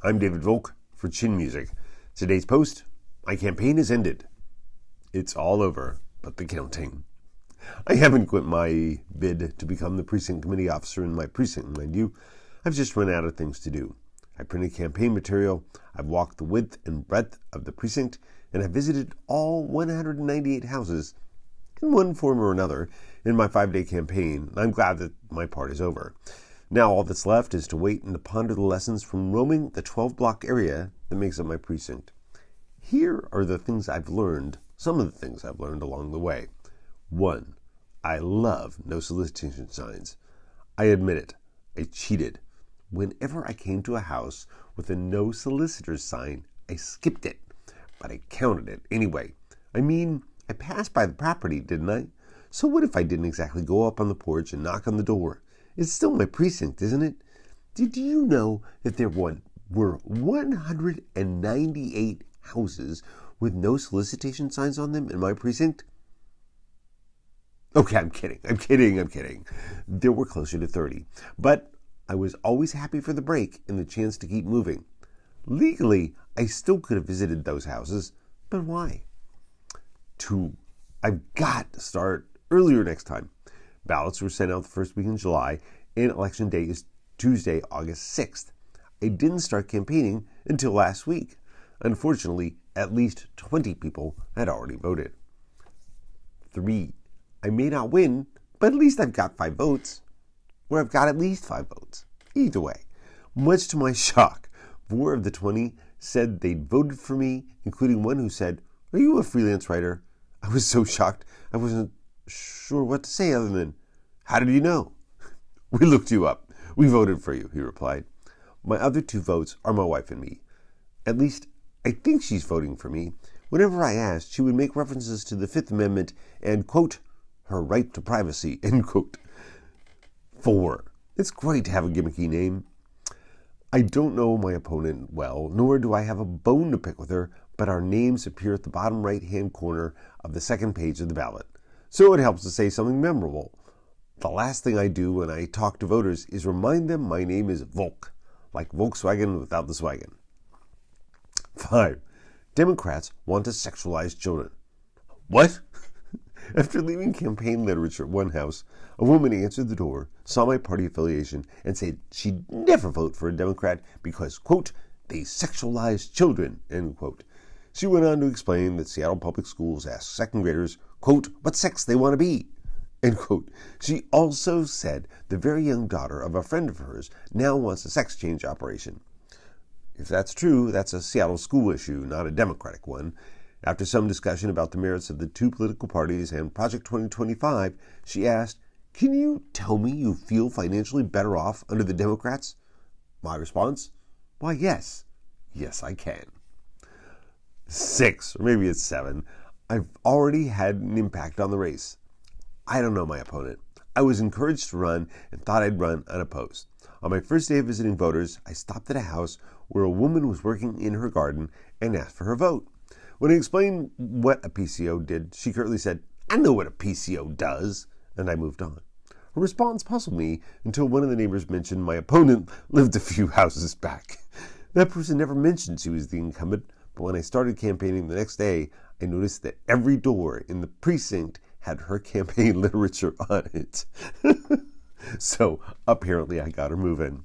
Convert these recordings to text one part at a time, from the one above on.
I'm David Volk for Chin Music. Today's post, my campaign has ended. It's all over, but the counting. I haven't quit my bid to become the Precinct Committee Officer in my precinct, mind you. I've just run out of things to do. I printed campaign material, I've walked the width and breadth of the precinct, and I've visited all 198 houses in one form or another in my 5-day campaign. I'm glad that my part is over. Now all that's left is to wait and to ponder the lessons from roaming the 12-block area that makes up my precinct. Here are the things I've learned, some of the things I've learned along the way. 1. I love no solicitation signs. I admit it, I cheated. Whenever I came to a house with a no solicitors sign, I skipped it, but I counted it anyway. I mean, I passed by the property, didn't I? So what if I didn't exactly go up on the porch and knock on the door? It's still my precinct, isn't it? Did you know that there were 198 houses with no solicitation signs on them in my precinct? Okay, I'm kidding. There were closer to 30. But I was always happy for the break and the chance to keep moving. Legally, I still could have visited those houses, but why? 2. I've got to start earlier next time. Ballots were sent out the first week in July, and Election Day is Tuesday, August 6th. I didn't start campaigning until last week. Unfortunately, at least 20 people had already voted. 3. I may not win, but at least I've got 5 votes. Or I've got at least 5 votes. Either way, much to my shock, 4 of the 20 said they'd voted for me, including one who said, "Are you a freelance writer?" I was so shocked, I wasn't sure what to say other than, "How did you know?" "We looked you up. We voted for you," he replied. My other 2 votes are my wife and me. At least, I think she's voting for me. Whenever I asked, she would make references to the Fifth Amendment and, quote, her right to privacy, end quote. 4. It's great to have a gimmicky name. I don't know my opponent well, nor do I have a bone to pick with her, but our names appear at the bottom right-hand corner of the second page of the ballot. So it helps to say something memorable. The last thing I do when I talk to voters is remind them my name is Volk, like Volkswagen without the swaggin. 5. Democrats want to sexualize children. What? After leaving campaign literature at one house, a woman answered the door, saw my party affiliation, and said she'd never vote for a Democrat because, quote, they sexualize children, end quote. She went on to explain that Seattle Public Schools ask second graders, quote, what sex they want to be, end quote. She also said the very young daughter of a friend of hers now wants a sex change operation. If that's true, that's a Seattle school issue, not a Democratic one. After some discussion about the merits of the 2 political parties and Project 2025, she asked, "Can you tell me you feel financially better off under the Democrats?" My response? Why, yes. Yes, I can. 6, or maybe it's 7. I've already had an impact on the race. I don't know my opponent. I was encouraged to run and thought I'd run unopposed. On my first day of visiting voters, I stopped at a house where a woman was working in her garden and asked for her vote. When I explained what a PCO did, she curtly said, "I know what a PCO does," and I moved on. Her response puzzled me until one of the neighbors mentioned my opponent lived a few houses back. That person never mentioned she was the incumbent, but when I started campaigning the next day, I noticed that every door in the precinct had her campaign literature on it. So apparently I got her moving.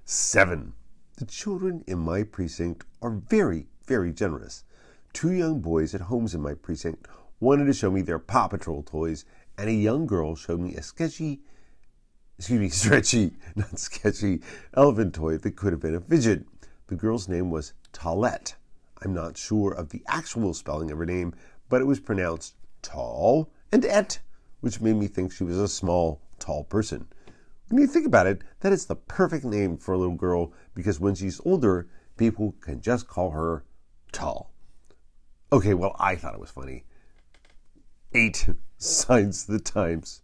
7. The children in my precinct are very, very generous. 2 young boys at homes in my precinct wanted to show me their Paw Patrol toys, and a young girl showed me a stretchy elephant toy that could have been a fidget. The girl's name was Tallette. I'm not sure of the actual spelling of her name, but it was pronounced tall and et, which made me think she was a small, tall person. When you think about it, that is the perfect name for a little girl, because when she's older, people can just call her tall. Okay, well, I thought it was funny. 8. Signs the times.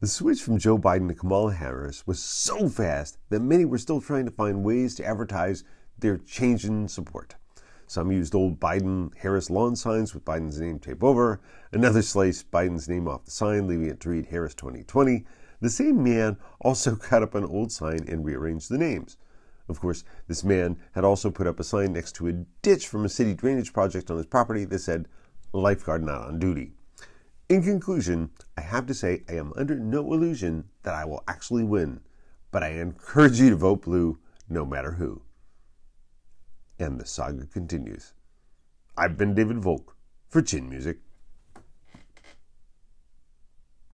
The switch from Joe Biden to Kamala Harris was so fast that many were still trying to find ways to advertise their change in support. Some used old Biden-Harris lawn signs with Biden's name taped over. Another sliced Biden's name off the sign, leaving it to read Harris 2020. The same man also cut up an old sign and rearranged the names. Of course, this man had also put up a sign next to a ditch from a city drainage project on his property that said, "Lifeguard not on duty." In conclusion, I have to say I am under no illusion that I will actually win, but I encourage you to vote blue no matter who. And the saga continues. I've been David Volk for Chin Music.